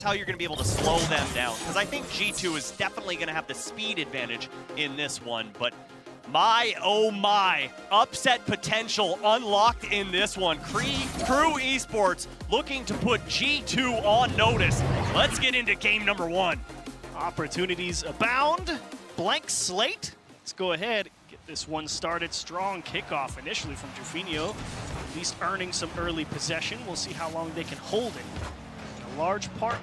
how you're going to be able to slow them down. Because I think G2 is definitely going to have the speed advantage in this one. But my, oh my, upset potential unlocked in this one. KRU Esports looking to put G2 on notice. Let's get into game number one. Opportunities abound. Blank slate. Let's go ahead, get this one started. Strong kickoff initially from Drufinho, at least earning some early possession. We'll see how long they can hold it. In a large part,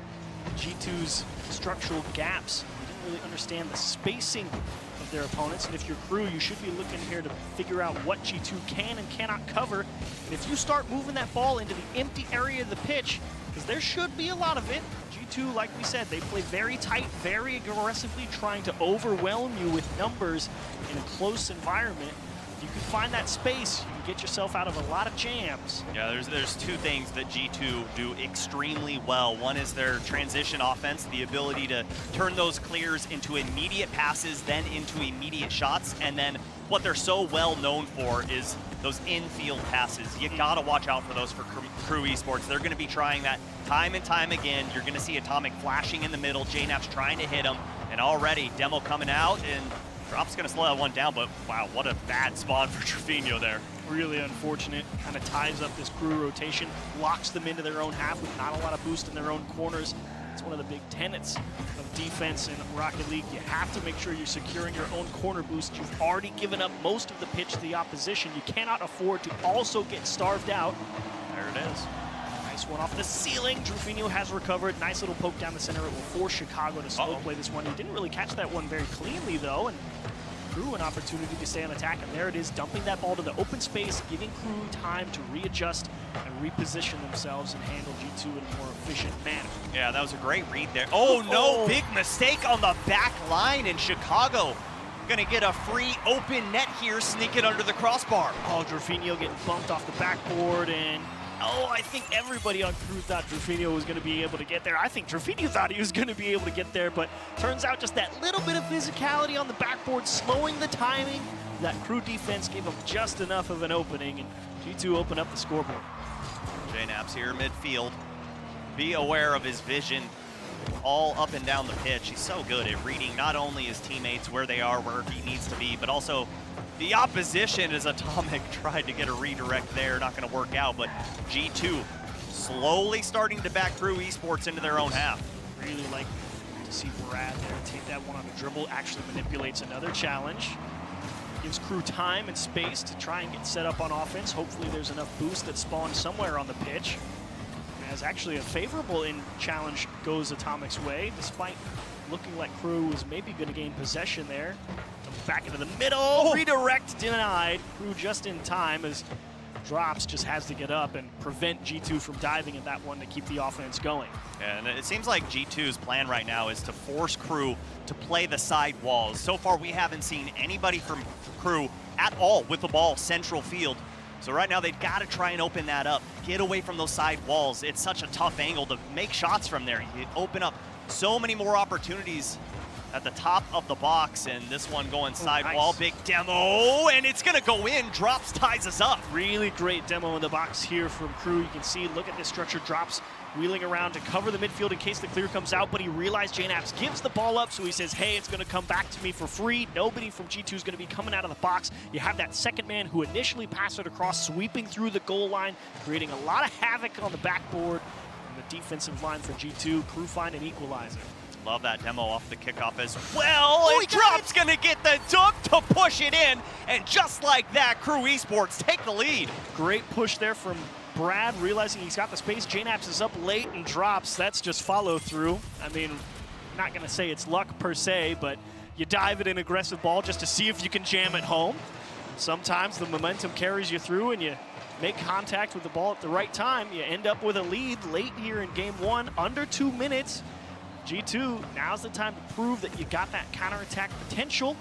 G2's structural gaps. They didn't really understand the spacing of their opponents, and if you're KRU, you should be looking here to figure out what G2 can and cannot cover. And if you start moving that ball into the empty area of the pitch, because there should be a lot of it, G2, like we said, they play very tight, very aggressively, trying to overwhelm you with numbers in a close environment. If you can find that space, you can get yourself out of a lot of jams. Yeah, there's two things that G2 do extremely well. One is their transition offense, the ability to turn those clears into immediate passes, then into immediate shots, and then what they're so well known for is those infield passes. You gotta watch out for those for KRU Esports. They're gonna be trying that time and time again. You're gonna see Atomic flashing in the middle, JKnapp's trying to hit him, and already Demo coming out, and Drop's gonna slow that one down, but wow, what a bad spawn for Drufinho there. Really unfortunate, kind of ties up this KRU rotation, locks them into their own half with not a lot of boost in their own corners. It's one of the big tenets of defense in Rocket League. You have to make sure you're securing your own corner boost. You've already given up most of the pitch to the opposition. You cannot afford to also get starved out. There it is. Nice one off the ceiling. Drufinho has recovered. Nice little poke down the center. It will force Chicago to slow play this one. He didn't really catch that one very cleanly though, and KRU an opportunity to stay on attack, and there it is, dumping that ball to the open space, giving KRU time to readjust and reposition themselves and handle G2 in a more efficient manner. Yeah, that was a great read there. Oh no, big mistake on the back line, in Chicago gonna get a free open net here, sneak it under the crossbar. Oh, Drufinho getting bumped off the backboard, and I think everybody on KRU thought Drufinho was going to be able to get there. I think Drufinho thought he was going to be able to get there, but turns out just that little bit of physicality on the backboard, slowing the timing. That KRU defense gave him just enough of an opening, and G2 opened up the scoreboard. JKnapp's here midfield. Be aware of his vision all up and down the pitch. He's so good at reading not only his teammates, where they are, where he needs to be, but also the opposition. As Atomic tried to get a redirect there, not going to work out, but G2 slowly starting to back KRU Esports into their own half. Really like to see Brad there take that one on the dribble, actually manipulates another challenge. Gives KRU time and space to try and get set up on offense. Hopefully there's enough boost that spawns somewhere on the pitch. As actually a favorable in challenge goes Atomic's way, despite looking like KRU was maybe going to gain possession there. Back into the middle, redirect denied. KRU just in time as Drops just has to get up and prevent G2 from diving at that one to keep the offense going. And it seems like G2's plan right now is to force KRU to play the side walls. So far, we haven't seen anybody from KRU at all with the ball central field. So right now, they've got to try and open that up, get away from those side walls. It's such a tough angle to make shots from there. You open up so many more opportunities at the top of the box, and this one going sidewall, big demo, and it's gonna go in. Drops ties us up. Really great demo in the box here from KRU. You can see, look at this structure. Drops wheeling around to cover the midfield in case the clear comes out, but he realized JKnapp's gives the ball up, so he says, hey, it's gonna come back to me for free. Nobody from G2 is gonna be coming out of the box. You have that second man who initially passed it across, sweeping through the goal line, creating a lot of havoc on the backboard. And the defensive line for G2, KRU find an equalizer. Love that demo off the kickoff as well. And Drop's gonna get the dunk to push it in, and just like that, KRU Esports take the lead. Great push there from Brad, realizing he's got the space. JKnapp's is up late and Drops. That's just follow through. I mean, not gonna say it's luck per se, but you dive at an aggressive ball just to see if you can jam it home. Sometimes the momentum carries you through and you make contact with the ball at the right time. You end up with a lead late here in game one, under 2 minutes. G2, now's the time to prove that you got that counterattack potential.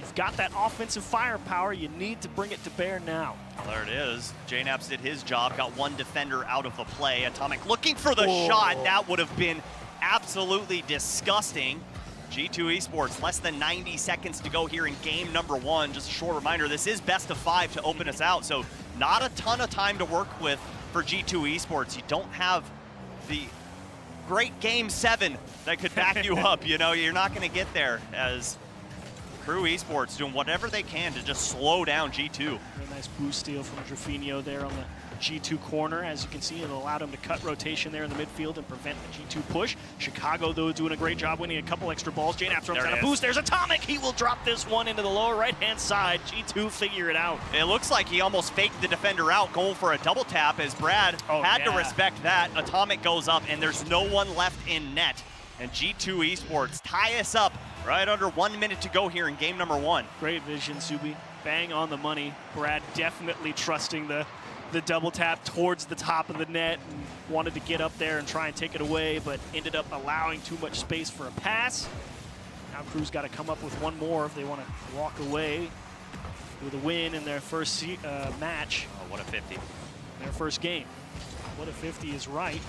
You've got that offensive firepower. You need to bring it to bear now. Well, there it is. JKnapp's did his job, got one defender out of the play. Atomic looking for the shot. That would have been absolutely disgusting. G2 Esports, less than 90 seconds to go here in game number one. Just a short reminder, this is best of 5 to open us out, so not a ton of time to work with for G2 Esports. You don't have the great game 7 that could back you up. You know, you're not going to get there as KRU Esports doing whatever they can to just slow down G2. Very nice boost steal from Drufinho there on the G2 corner. As you can see, it allowed him to cut rotation there in the midfield and prevent the G2 push. Chicago, though, doing a great job winning a couple extra balls. JNaps runs out a boost. There's Atomic. He will drop this one into the lower right-hand side. G2 figure it out. It looks like he almost faked the defender out, going for a double tap as Brad had to respect that. Atomic goes up, and there's no one left in net. And G2 Esports tie us up right under 1 minute to go here in game number 1. Great vision, Subi. Bang on the money. Brad definitely trusting the double tap towards the top of the net and wanted to get up there and try and take it away, but ended up allowing too much space for a pass. Now KRU's got to come up with one more if they want to walk away with a win in their first match. Oh, what a 50. Their first game. What a 50 is right.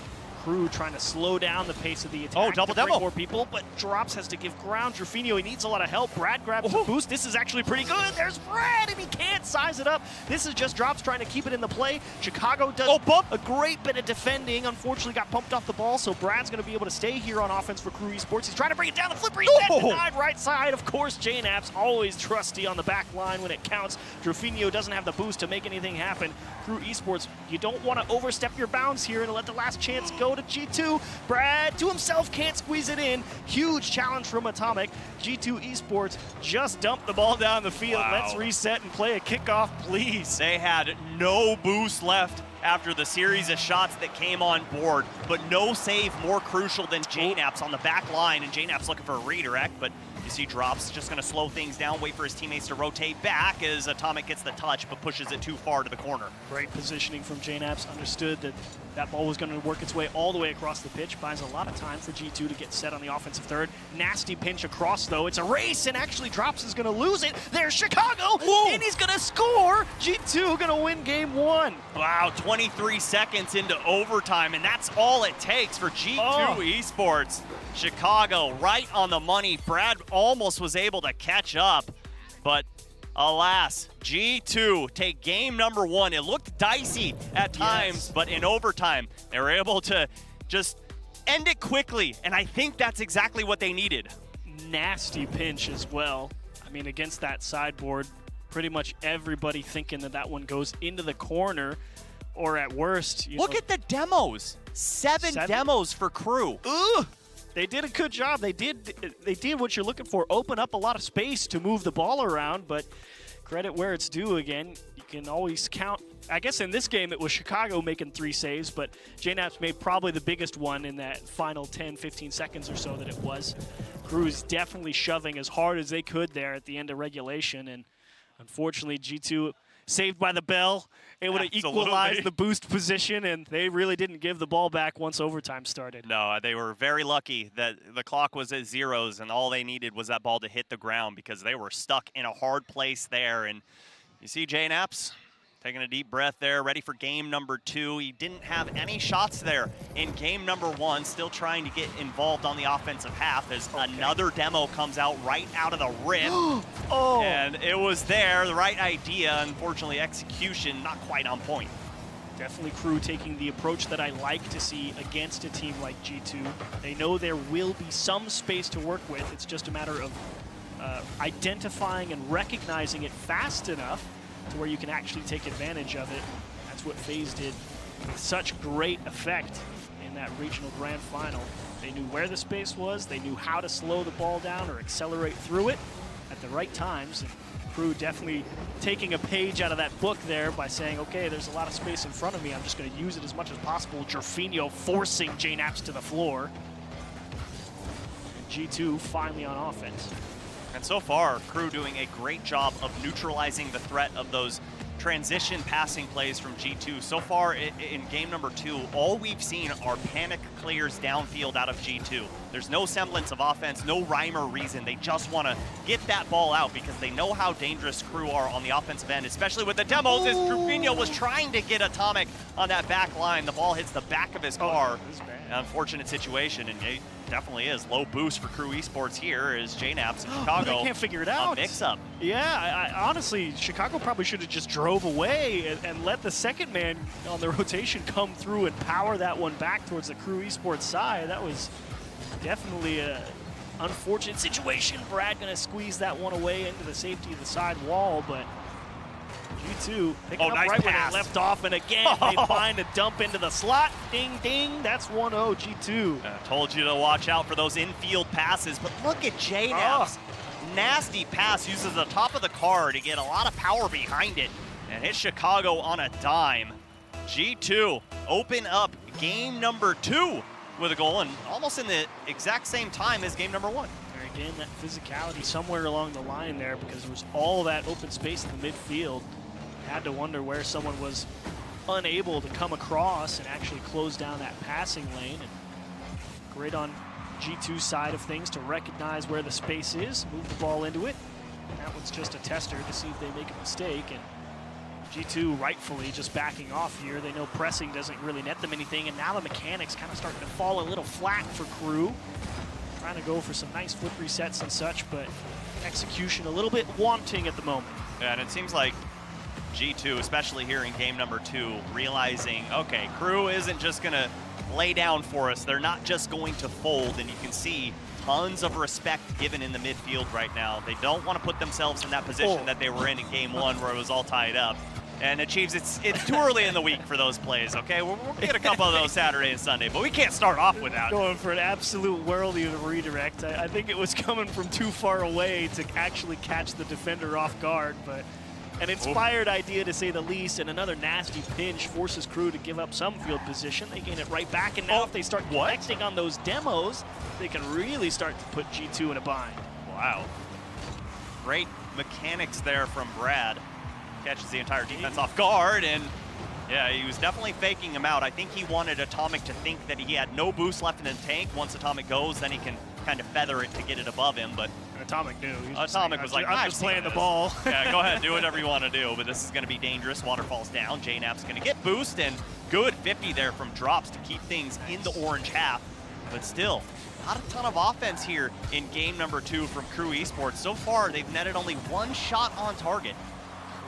KRU trying to slow down the pace of the attack. Oh, double demo. More people, but Drops has to give ground. Drufinho, he needs a lot of help. Brad grabs the boost. This is actually pretty good. There's Brad, and he can't size it up. This is just Drops trying to keep it in the play. Chicago does a great bit of defending. Unfortunately, got pumped off the ball, so Brad's going to be able to stay here on offense for KRU Esports. He's trying to bring it down the flipper. He's denied right side. Of course, JNaps always trusty on the back line when it counts. Drufinho doesn't have the boost to make anything happen. KRU Esports, you don't want to overstep your bounds here and let the last chance go to G2. Brad to himself can't squeeze it in. Huge challenge from Atomic. G2 Esports just dumped the ball down the field. Wow. Let's reset and play a kickoff, please. They had no boost left after the series of shots that came on board, but no save more crucial than JNaps on the back line, and JNaps looking for a redirect, but you see Drops just going to slow things down, wait for his teammates to rotate back as Atomic gets the touch, but pushes it too far to the corner. Great positioning from JNaps. Understood that that ball was going to work its way all the way across the pitch. Buys a lot of time for G2 to get set on the offensive third. Nasty pinch across, though. It's a race, and actually Drops is going to lose it. There's Chicago, and he's going to score. G2 going to win game 1. Wow, 23 seconds into overtime, and that's all it takes for G2 Esports. Chicago right on the money. Brad almost was able to catch up, but alas, G2 take game number 1. It looked dicey at times, but in overtime, they were able to just end it quickly, and I think that's exactly what they needed. Nasty pinch as well. I mean, against that sideboard, pretty much everybody thinking that that one goes into the corner, or at worst, Look at the demos. Seven demos for KRU. Ugh. They did a good job. They did what you're looking for. Open up a lot of space to move the ball around, but credit where it's due again. You can always count. I guess in this game it was Chicago making 3 saves, but JNaps made probably the biggest one in that final 10, 15 seconds or so that it was. KRU's definitely shoving as hard as they could there at the end of regulation, and unfortunately G2 saved by the bell, able to equalize the boost position, and they really didn't give the ball back once overtime started. No, they were very lucky that the clock was at zeros, and all they needed was that ball to hit the ground because they were stuck in a hard place there. And you see JNaps taking a deep breath there, ready for game number 2. He didn't have any shots there in game number 1, still trying to get involved on the offensive half as another demo comes out right out of the rip. And it was there, the right idea. Unfortunately, execution not quite on point. Definitely KRU taking the approach that I like to see against a team like G2. They know there will be some space to work with. It's just a matter of identifying and recognizing it fast enough to where you can actually take advantage of it. That's what FaZe did with such great effect in that regional grand final. They knew where the space was, they knew how to slow the ball down or accelerate through it at the right times. And KRU definitely taking a page out of that book there by saying, okay, there's a lot of space in front of me, I'm just going to use it as much as possible. Drufinho forcing JNaps to the floor. And G2 finally on offense. And so far, KRU doing a great job of neutralizing the threat of those transition passing plays from G2. So far in game number 2, all we've seen are panic clears downfield out of G2. There's no semblance of offense, no rhyme or reason. They just want to get that ball out because they know how dangerous KRU are on the offensive end, especially with the demos as Drufinho was trying to get Atomic on that back line. The ball hits the back of his car. An unfortunate situation, and definitely is. Low boost for KRU Esports here is JNAPS in Chicago. They can't figure it out. A mix-up. Yeah, I honestly, Chicago probably should have just drove away and let the second man on the rotation come through and power that one back towards the KRU Esports side. That was definitely a unfortunate situation. Brad gonna squeeze that one away into the safety of the side wall, but G2 picking up nice right pass. where they left off, and again, they find a dump into the slot. Ding, ding, that's 1-0 G2. I told you to watch out for those infield passes, but look at JNAPS. Nasty pass, uses the top of the car to get a lot of power behind it and hit Chicago on a dime. G2 open up game number 2 with a goal, and almost in the exact same time as game number 1. And again, that physicality somewhere along the line there, because there was all that open space in the midfield. Had to wonder where someone was unable to come across and actually close down that passing lane. And great on G2's side of things to recognize where the space is, move the ball into it. And that one's just a tester to see if they make a mistake. And G2 rightfully just backing off here. They know pressing doesn't really net them anything, and now the mechanics kind of starting to fall a little flat for KRU. Trying to go for some nice foot resets and such, but execution a little bit wanting at the moment. Yeah, and it seems like G2, especially here in game number 2, realizing, okay, KRU isn't just gonna lay down for us. They're not just going to fold, and you can see tons of respect given in the midfield right now. They don't want to put themselves in that position that they were in game 1 where it was all tied up. And Achieves, it's too early in the week for those plays, okay? We'll get a couple of those Saturday and Sunday, but we can't start off with that. Going for an absolute whirly of a redirect. I think it was coming from too far away to actually catch the defender off guard, but an inspired idea to say the least, and another nasty pinch forces KRU to give up some field position. They gain it right back, and now if they start connecting on those demos, they can really start to put G2 in a bind. Wow. Great mechanics there from Brad. Catches the entire defense off guard, and yeah, he was definitely faking him out. I think he wanted Atomic to think that he had no boost left in the tank. Once Atomic goes, then he can kind of feather it to get it above him, but Atomic knew. Atomic was like, I'm just playing the ball. Yeah, go ahead, do whatever you want to do, but this is going to be dangerous. Waterfall's down. JNAP's going to get boost, and good 50 there from Drops to keep things in the orange half, but still, not a ton of offense here in game number 2 from KRU Esports. So far, they've netted only 1 shot on target.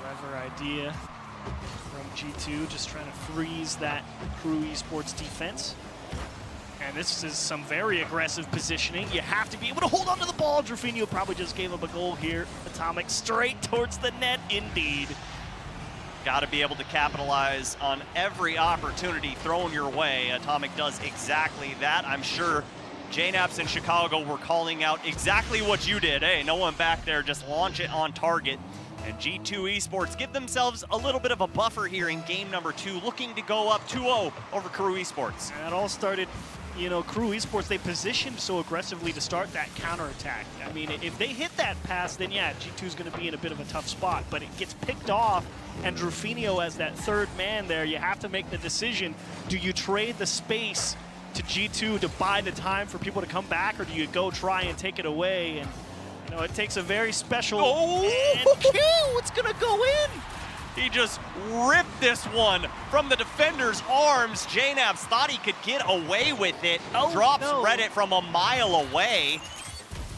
Clever idea from G2, just trying to freeze that KRU Esports defense. And this is some very aggressive positioning. You have to be able to hold on to the ball. Drufinho probably just gave up a goal here. Atomic straight towards the net, indeed. Got to be able to capitalize on every opportunity thrown your way. Atomic does exactly that. I'm sure JNAPS in Chicago were calling out exactly what you did. Hey, no one back there, just launch it on target. And G2 Esports give themselves a little bit of a buffer here in game number 2, looking to go up 2-0 over KRU Esports. And it all started, you know, KRU Esports, they positioned so aggressively to start that counterattack. I mean, if they hit that pass, then yeah, G2's going to be in a bit of a tough spot, but it gets picked off, and Drufinho as that third man there, you have to make the decision. Do you trade the space to G2 to buy the time for people to come back, or do you go try and take it away? And you know, it takes a very special, and Q, it's gonna go in. He just ripped this one from the defender's arms. JNAPS thought he could get away with it. Drops read it from a mile away.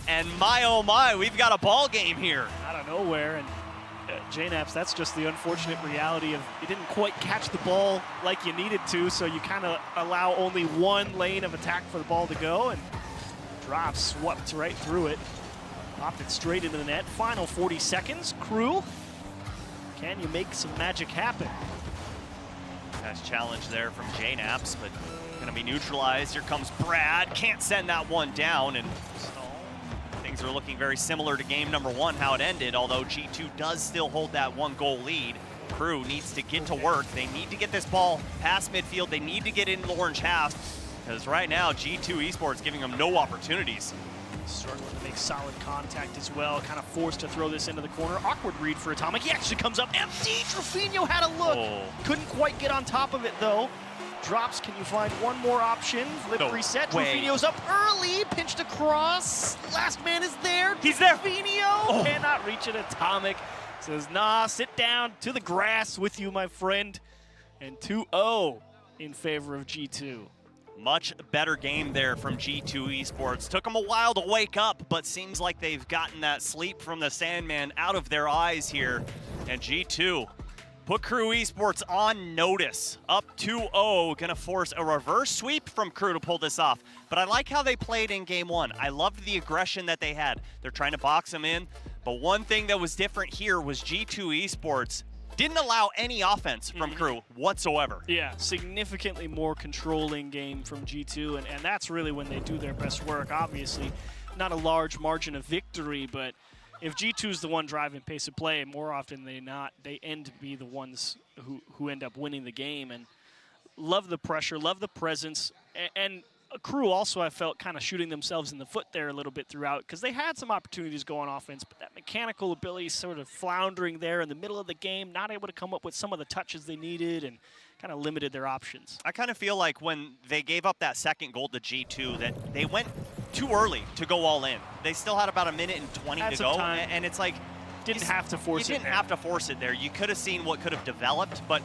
And my oh my, we've got a ball game here. Out of nowhere, and JNAPS, that's just the unfortunate reality of you didn't quite catch the ball like you needed to, so you kind of allow only one lane of attack for the ball to go, and Drops swept right through it. Popped it straight into the net. Final 40 seconds. KRU, can you make some magic happen? Nice challenge there from JNAPS, but gonna be neutralized. Here comes Brad. Can't send that one down, and things are looking very similar to game number 1, how it ended, although G2 does still hold that 1-goal lead. KRU needs to get to work. They need to get this ball past midfield. They need to get into the orange half, because right now G2 Esports giving them no opportunities. Struggling to make solid contact as well, kind of forced to throw this into the corner. Awkward read for Atomic. He actually comes up empty. Drufinho had a look. Couldn't quite get on top of it though. Drops, can you find one more option? Flip reset. Drufinho's up early, pinched across. Last man is there. He's there. Drufinho cannot reach it. Atomic says, nah, sit down to the grass with you, my friend. And 2-0 in favor of G2. Much better game there from G2 Esports. Took them a while to wake up, but seems like they've gotten that sleep from the Sandman out of their eyes here. And G2 put KRU Esports on notice. Up 2-0, gonna force a reverse sweep from KRU to pull this off. But I like how they played in game one. I loved the aggression that they had. They're trying to box them in. But one thing that was different here was G2 Esports didn't allow any offense from KRU whatsoever. Yeah, significantly more controlling game from G2, and that's really when they do their best work. Obviously, not a large margin of victory, but if G2's the one driving pace of play, more often than not, they end to be the ones who end up winning the game. And love the pressure, love the presence, and KRU also, I felt, kind of shooting themselves in the foot there a little bit throughout, because they had some opportunities going offense, but that mechanical ability sort of floundering there in the middle of the game, not able to come up with some of the touches they needed, and kind of limited their options. I kind of feel like when they gave up that second goal to G2 that they went too early to go all in. They still had about a minute and 20 to go, and it's like, didn't have to force it. You didn't have to force it there. You could have seen what could have developed, but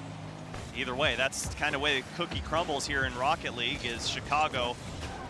either way, that's kind of the way the cookie crumbles here in Rocket League. Is Chicago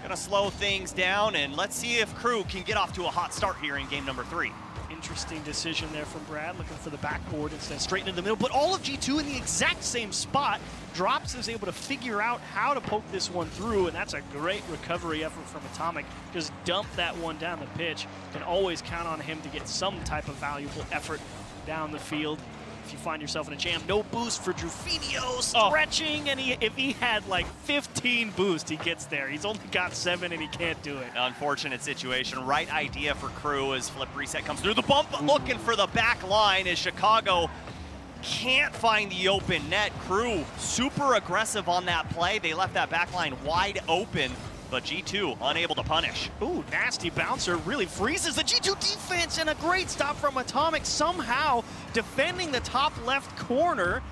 gonna slow things down, and let's see if KRU can get off to a hot start here in game number 3. Interesting decision there from Brad, looking for the backboard instead, straight into the middle, but all of G2 in the exact same spot. Drops is able to figure out how to poke this one through, and that's a great recovery effort from Atomic. Just dump that one down the pitch. Can always count on him to get some type of valuable effort down the field. If you find yourself in a jam, no boost for Drufinio, stretching, and if he had like 15 boost, he gets there. He's only got 7 and he can't do it. Unfortunate situation. Right idea for KRU as flip reset comes through the bump, but looking for the back line as Chicago can't find the open net. KRU super aggressive on that play. They left that back line wide open, but G2 unable to punish. Ooh, nasty bouncer, really freezes the G2 defense, and a great stop from Atomic, somehow defending the top left corner.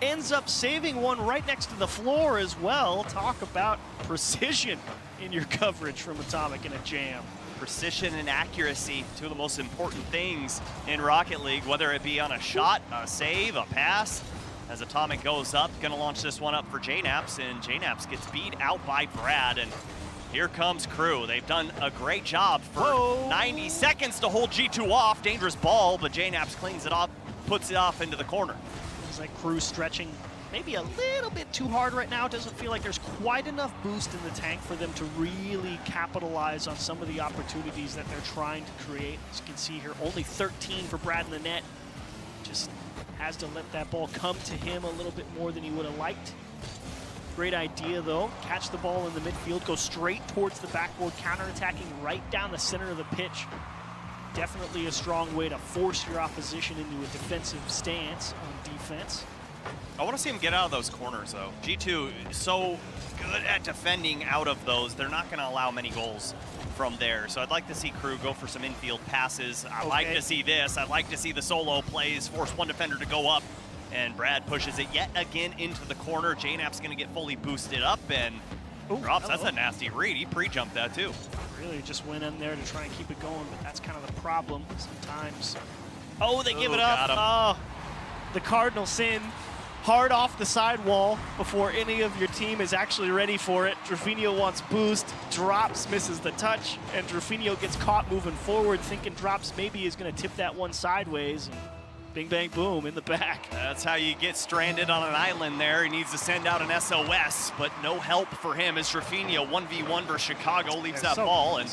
Ends up saving one right next to the floor as well. Talk about precision in your coverage from Atomic in a jam. Precision and accuracy, two of the most important things in Rocket League, whether it be on a shot, a save, a pass. As Atomic goes up, gonna launch this one up for JNaps, and JNaps gets beat out by Brad, and here comes KRU. They've done a great job for 90 seconds to hold G2 off. Dangerous ball, but JNaps cleans it up, puts it off into the corner. It's like KRU stretching maybe a little bit too hard right now. It doesn't feel like there's quite enough boost in the tank for them to really capitalize on some of the opportunities that they're trying to create. As you can see here, only 13 for Brad in the net. Just has to let that ball come to him a little bit more than he would have liked. Great idea, though. Catch the ball in the midfield, go straight towards the backboard, counterattacking right down the center of the pitch. Definitely a strong way to force your opposition into a defensive stance on defense. I want to see him get out of those corners, though. G2 is so good at defending out of those. They're not going to allow many goals from there. So I'd like to see KRU go for some infield passes. I like to see this. I'd like to see the solo plays, force one defender to go up. And Brad pushes it yet again into the corner. JNap's going to get fully boosted up and drops. That's a nasty read. He pre-jumped that, too. Really just went in there to try and keep it going, but that's kind of the problem sometimes. Oh, they give it up. Oh, the Cardinal sin. Hard off the sidewall before any of your team is actually ready for it. Drufinio wants boost, drops, misses the touch, and Drufinio gets caught moving forward, thinking drops maybe is going to tip that one sideways. And bing, bang, boom, in the back. That's how you get stranded on an island there. He needs to send out an SOS, but no help for him as Drufinio 1v1 versus Chicago leaves that ball, and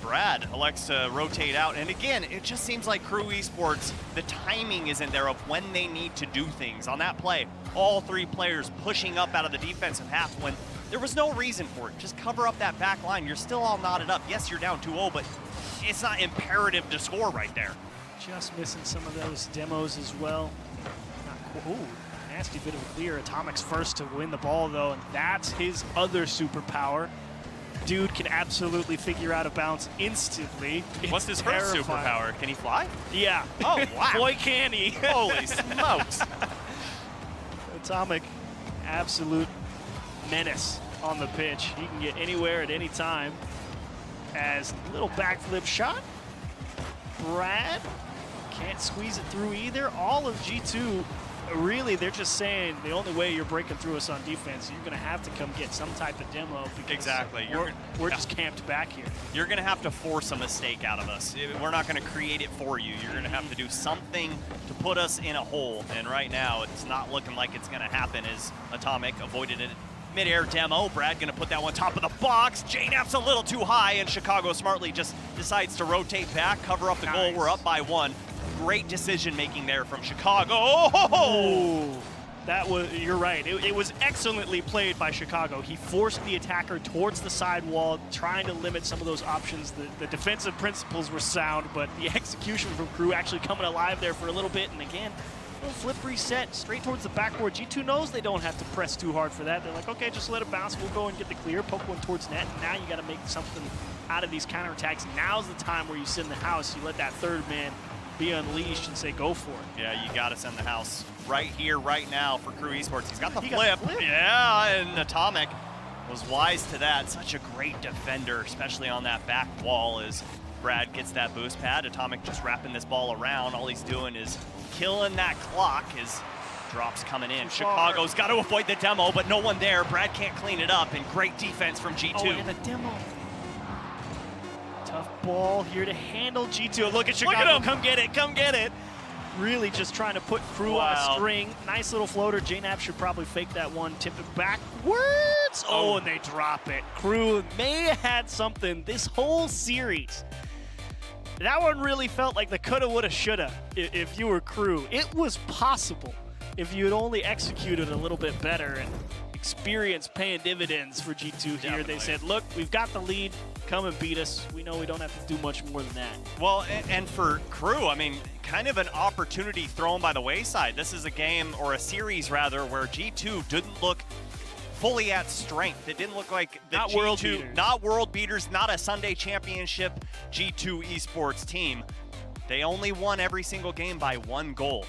Brad elects to rotate out. And again, it just seems like KRU Esports, the timing isn't there of when they need to do things. On that play, all 3 players pushing up out of the defensive half when there was no reason for it. Just cover up that back line. You're still all knotted up. Yes, you're down 2-0, but it's not imperative to score right there. Just missing some of those demos as well. Ooh, nasty bit of a clear. Atomic's first to win the ball, though, and that's his other superpower. Dude can absolutely figure out a bounce instantly. What's his first superpower? Can he fly? Yeah. Oh, wow. Boy, can he. Holy smokes. Atomic, absolute menace on the pitch. He can get anywhere at any time. As a little backflip shot. Brad can't squeeze it through either. All of G2 really, they're just saying the only way you're breaking through us on defense, you're going to have to come get some type of demo because exactly. we're just camped back here. You're going to have to force a mistake out of us. We're not going to create it for you. You're going to have to do something to put us in a hole. And right now, it's not looking like it's going to happen as Atomic avoided it. Mid-air demo. Brad going to put that one top of the box. JNAP's a little too high, and Chicago smartly just decides to rotate back, cover up the goal. We're up by 1. Great decision-making there from Chicago. Oh! That was, you're right. It was excellently played by Chicago. He forced the attacker towards the side wall, trying to limit some of those options. The defensive principles were sound, but the execution from KRU actually coming alive there for a little bit. And again, little flip reset straight towards the backboard. G2 knows they don't have to press too hard for that. They're like, okay, just let it bounce. We'll go and get the clear, poke one towards net. And now you got to make something out of these counterattacks. Now's the time where you sit in the house. You let that third man be unleashed and say, go for it. Yeah, you got to send the house right here, right now for KRU Esports. He's got the flip. Yeah, and Atomic was wise to that. Such a great defender, especially on that back wall as Brad gets that boost pad. Atomic just wrapping this ball around. All he's doing is killing that clock. His drops coming in. Chicago's got to avoid the demo, but no one there. Brad can't clean it up, and great defense from G2. Oh, and the demo. Tough ball here to handle G2. Look at Chicago. Look at him. Come get it. Come get it. Really just trying to put KRU on a string. Nice little floater. JNAP should probably fake that one, tip it backwards. Oh, and they drop it. KRU may have had something this whole series. That one really felt like the coulda, woulda, shoulda if you were KRU. It was possible if you had only executed a little bit better, and experience paying dividends for G2 here. Definitely. They said, look, we've got the lead. Come and beat us. We know we don't have to do much more than that. Well, and for KRU, I mean, kind of an opportunity thrown by the wayside. This is a game, or a series rather, where G2 didn't look fully at strength. It didn't look like the not G2, world beaters. Not world beaters, not a Sunday championship G2 esports team. They only won every single game by 1 goal.